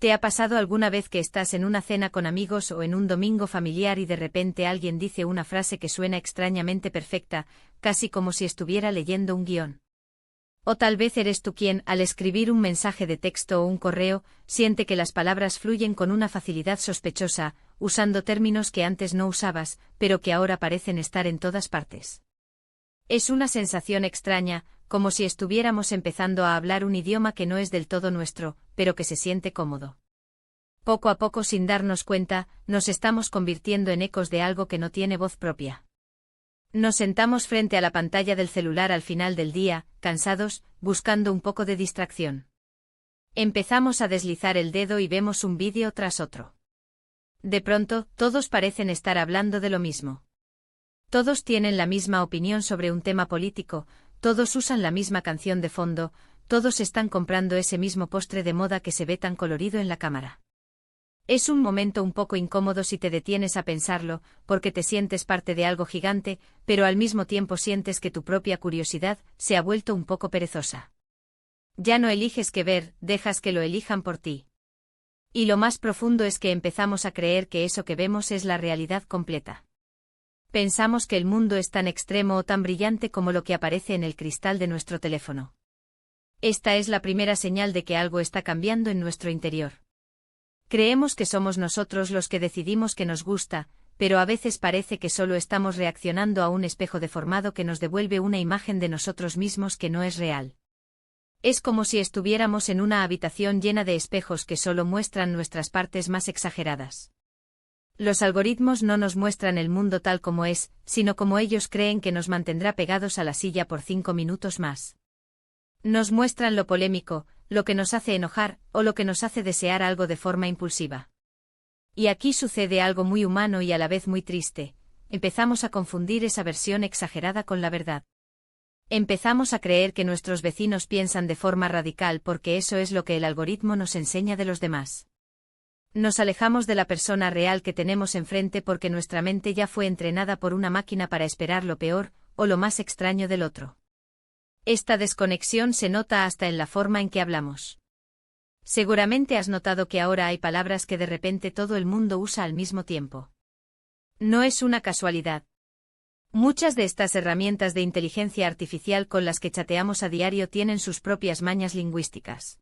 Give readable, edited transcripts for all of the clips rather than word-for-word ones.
¿Te ha pasado alguna vez que estás en una cena con amigos o en un domingo familiar y de repente alguien dice una frase que suena extrañamente perfecta, casi como si estuviera leyendo un guión? O tal vez eres tú quien, al escribir un mensaje de texto o un correo, siente que las palabras fluyen con una facilidad sospechosa, usando términos que antes no usabas, pero que ahora parecen estar en todas partes. Es una sensación extraña, como si estuviéramos empezando a hablar un idioma que no es del todo nuestro, pero que se siente cómodo. Poco a poco, sin darnos cuenta, nos estamos convirtiendo en ecos de algo que no tiene voz propia. Nos sentamos frente a la pantalla del celular al final del día, cansados, buscando un poco de distracción. Empezamos a deslizar el dedo y vemos un vídeo tras otro. De pronto, todos parecen estar hablando de lo mismo. Todos tienen la misma opinión sobre un tema político, todos usan la misma canción de fondo, todos están comprando ese mismo postre de moda que se ve tan colorido en la cámara. Es un momento un poco incómodo si te detienes a pensarlo, porque te sientes parte de algo gigante, pero al mismo tiempo sientes que tu propia curiosidad se ha vuelto un poco perezosa. Ya no eliges qué ver, dejas que lo elijan por ti. Y lo más profundo es que empezamos a creer que eso que vemos es la realidad completa. Pensamos que el mundo es tan extremo o tan brillante como lo que aparece en el cristal de nuestro teléfono. Esta es la primera señal de que algo está cambiando en nuestro interior. Creemos que somos nosotros los que decidimos que nos gusta, pero a veces parece que solo estamos reaccionando a un espejo deformado que nos devuelve una imagen de nosotros mismos que no es real. Es como si estuviéramos en una habitación llena de espejos que solo muestran nuestras partes más exageradas. Los algoritmos no nos muestran el mundo tal como es, sino como ellos creen que nos mantendrá pegados a la silla por 5 minutos más. Nos muestran lo polémico, lo que nos hace enojar, o lo que nos hace desear algo de forma impulsiva. Y aquí sucede algo muy humano y a la vez muy triste. Empezamos a confundir esa versión exagerada con la verdad. Empezamos a creer que nuestros vecinos piensan de forma radical porque eso es lo que el algoritmo nos enseña de los demás. Nos alejamos de la persona real que tenemos enfrente porque nuestra mente ya fue entrenada por una máquina para esperar lo peor, o lo más extraño del otro. Esta desconexión se nota hasta en la forma en que hablamos. Seguramente has notado que ahora hay palabras que de repente todo el mundo usa al mismo tiempo. No es una casualidad. Muchas de estas herramientas de inteligencia artificial con las que chateamos a diario tienen sus propias mañas lingüísticas.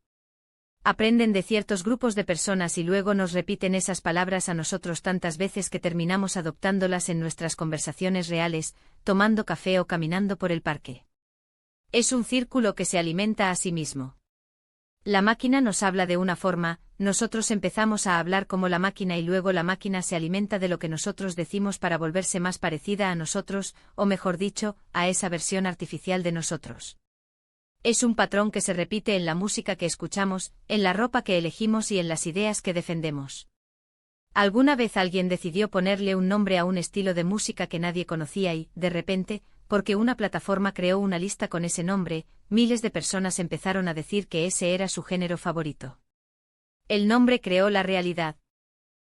Aprenden de ciertos grupos de personas y luego nos repiten esas palabras a nosotros tantas veces que terminamos adoptándolas en nuestras conversaciones reales, tomando café o caminando por el parque. Es un círculo que se alimenta a sí mismo. La máquina nos habla de una forma, nosotros empezamos a hablar como la máquina y luego la máquina se alimenta de lo que nosotros decimos para volverse más parecida a nosotros, o mejor dicho, a esa versión artificial de nosotros. Es un patrón que se repite en la música que escuchamos, en la ropa que elegimos y en las ideas que defendemos. ¿Alguna vez alguien decidió ponerle un nombre a un estilo de música que nadie conocía y, de repente, porque una plataforma creó una lista con ese nombre, miles de personas empezaron a decir que ese era su género favorito? El nombre creó la realidad.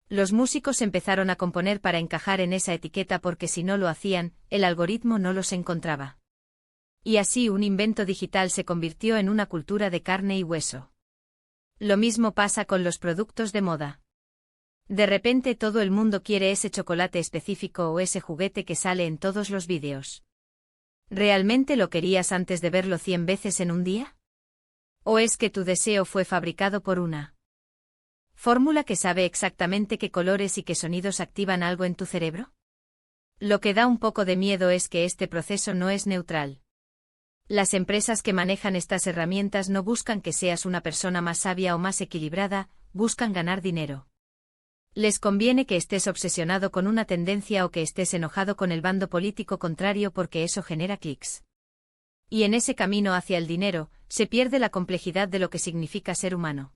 Los músicos empezaron a componer para encajar en esa etiqueta porque si no lo hacían, el algoritmo no los encontraba. Y así un invento digital se convirtió en una cultura de carne y hueso. Lo mismo pasa con los productos de moda. De repente todo el mundo quiere ese chocolate específico o ese juguete que sale en todos los vídeos. ¿Realmente lo querías antes de verlo 100 veces en un día? ¿O es que tu deseo fue fabricado por una fórmula que sabe exactamente qué colores y qué sonidos activan algo en tu cerebro? Lo que da un poco de miedo es que este proceso no es neutral. Las empresas que manejan estas herramientas no buscan que seas una persona más sabia o más equilibrada, buscan ganar dinero. Les conviene que estés obsesionado con una tendencia o que estés enojado con el bando político contrario porque eso genera clics. Y en ese camino hacia el dinero, se pierde la complejidad de lo que significa ser humano.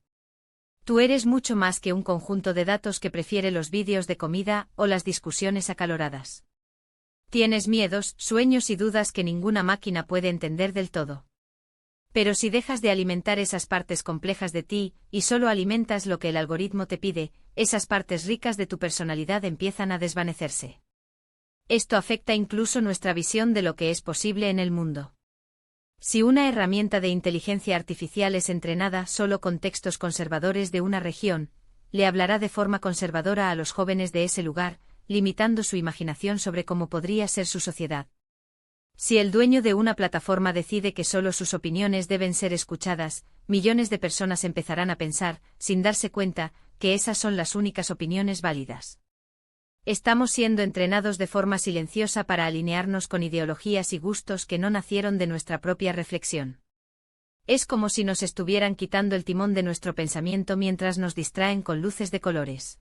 Tú eres mucho más que un conjunto de datos que prefiere los vídeos de comida o las discusiones acaloradas. Tienes miedos, sueños y dudas que ninguna máquina puede entender del todo. Pero si dejas de alimentar esas partes complejas de ti, y solo alimentas lo que el algoritmo te pide, esas partes ricas de tu personalidad empiezan a desvanecerse. Esto afecta incluso nuestra visión de lo que es posible en el mundo. Si una herramienta de inteligencia artificial es entrenada solo con textos conservadores de una región, le hablará de forma conservadora a los jóvenes de ese lugar, limitando su imaginación sobre cómo podría ser su sociedad. Si el dueño de una plataforma decide que solo sus opiniones deben ser escuchadas, millones de personas empezarán a pensar, sin darse cuenta, que esas son las únicas opiniones válidas. Estamos siendo entrenados de forma silenciosa para alinearnos con ideologías y gustos que no nacieron de nuestra propia reflexión. Es como si nos estuvieran quitando el timón de nuestro pensamiento mientras nos distraen con luces de colores.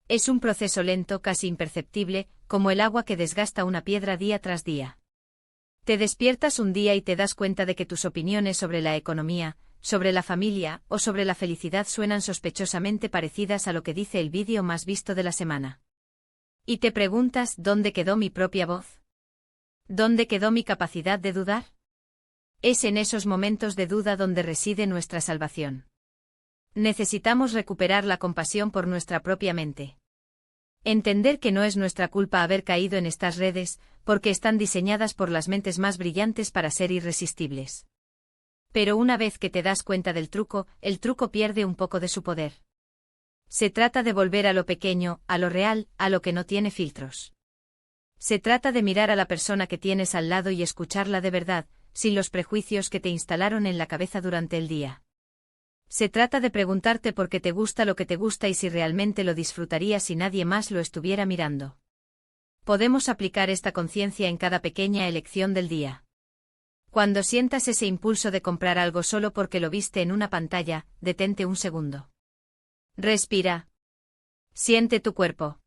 Es un proceso lento, casi imperceptible, como el agua que desgasta una piedra día tras día. Te despiertas un día y te das cuenta de que tus opiniones sobre la economía, sobre la familia o sobre la felicidad suenan sospechosamente parecidas a lo que dice el vídeo más visto de la semana. Y te preguntas, ¿dónde quedó mi propia voz? ¿Dónde quedó mi capacidad de dudar? Es en esos momentos de duda donde reside nuestra salvación. Necesitamos recuperar la compasión por nuestra propia mente. Entender que no es nuestra culpa haber caído en estas redes, porque están diseñadas por las mentes más brillantes para ser irresistibles. Pero una vez que te das cuenta del truco, el truco pierde un poco de su poder. Se trata de volver a lo pequeño, a lo real, a lo que no tiene filtros. Se trata de mirar a la persona que tienes al lado y escucharla de verdad, sin los prejuicios que te instalaron en la cabeza durante el día. Se trata de preguntarte por qué te gusta lo que te gusta y si realmente lo disfrutarías si nadie más lo estuviera mirando. Podemos aplicar esta conciencia en cada pequeña elección del día. Cuando sientas ese impulso de comprar algo solo porque lo viste en una pantalla, detente un segundo. Respira. Siente tu cuerpo.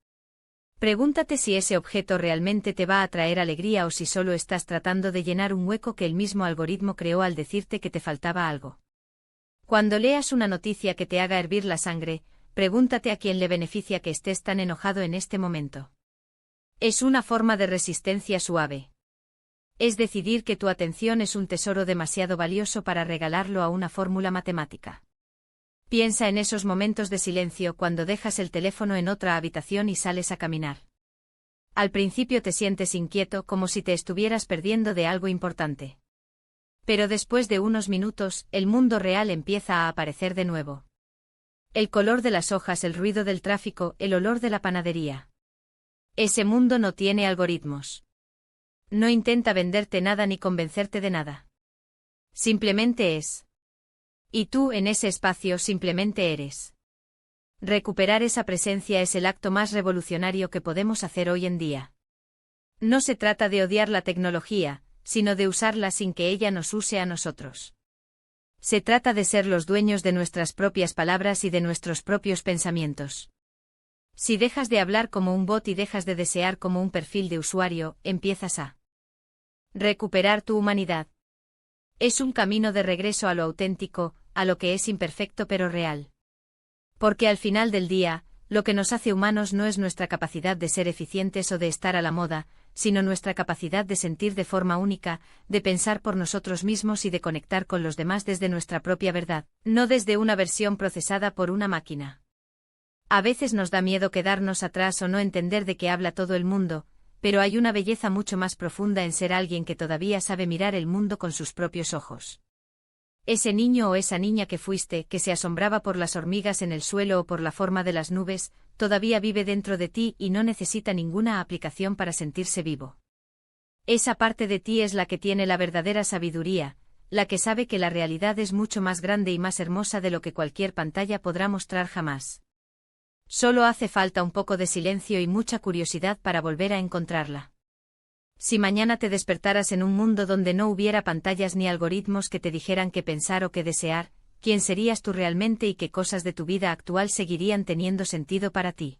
Pregúntate si ese objeto realmente te va a traer alegría o si solo estás tratando de llenar un hueco que el mismo algoritmo creó al decirte que te faltaba algo. Cuando leas una noticia que te haga hervir la sangre, pregúntate a quién le beneficia que estés tan enojado en este momento. Es una forma de resistencia suave. Es decidir que tu atención es un tesoro demasiado valioso para regalarlo a una fórmula matemática. Piensa en esos momentos de silencio cuando dejas el teléfono en otra habitación y sales a caminar. Al principio te sientes inquieto como si te estuvieras perdiendo de algo importante. Pero después de unos minutos, el mundo real empieza a aparecer de nuevo. El color de las hojas, el ruido del tráfico, el olor de la panadería. Ese mundo no tiene algoritmos. No intenta venderte nada ni convencerte de nada. Simplemente es. Y tú en ese espacio simplemente eres. Recuperar esa presencia es el acto más revolucionario que podemos hacer hoy en día. No se trata de odiar la tecnología, sino de usarla sin que ella nos use a nosotros. Se trata de ser los dueños de nuestras propias palabras y de nuestros propios pensamientos. Si dejas de hablar como un bot y dejas de desear como un perfil de usuario, empiezas a recuperar tu humanidad. Es un camino de regreso a lo auténtico, a lo que es imperfecto pero real. Porque al final del día, lo que nos hace humanos no es nuestra capacidad de ser eficientes o de estar a la moda, sino nuestra capacidad de sentir de forma única, de pensar por nosotros mismos y de conectar con los demás desde nuestra propia verdad, no desde una versión procesada por una máquina. A veces nos da miedo quedarnos atrás o no entender de qué habla todo el mundo, pero hay una belleza mucho más profunda en ser alguien que todavía sabe mirar el mundo con sus propios ojos. Ese niño o esa niña que fuiste, que se asombraba por las hormigas en el suelo o por la forma de las nubes, todavía vive dentro de ti y no necesita ninguna aplicación para sentirse vivo. Esa parte de ti es la que tiene la verdadera sabiduría, la que sabe que la realidad es mucho más grande y más hermosa de lo que cualquier pantalla podrá mostrar jamás. Solo hace falta un poco de silencio y mucha curiosidad para volver a encontrarla. Si mañana te despertaras en un mundo donde no hubiera pantallas ni algoritmos que te dijeran qué pensar o qué desear, ¿quién serías tú realmente y qué cosas de tu vida actual seguirían teniendo sentido para ti?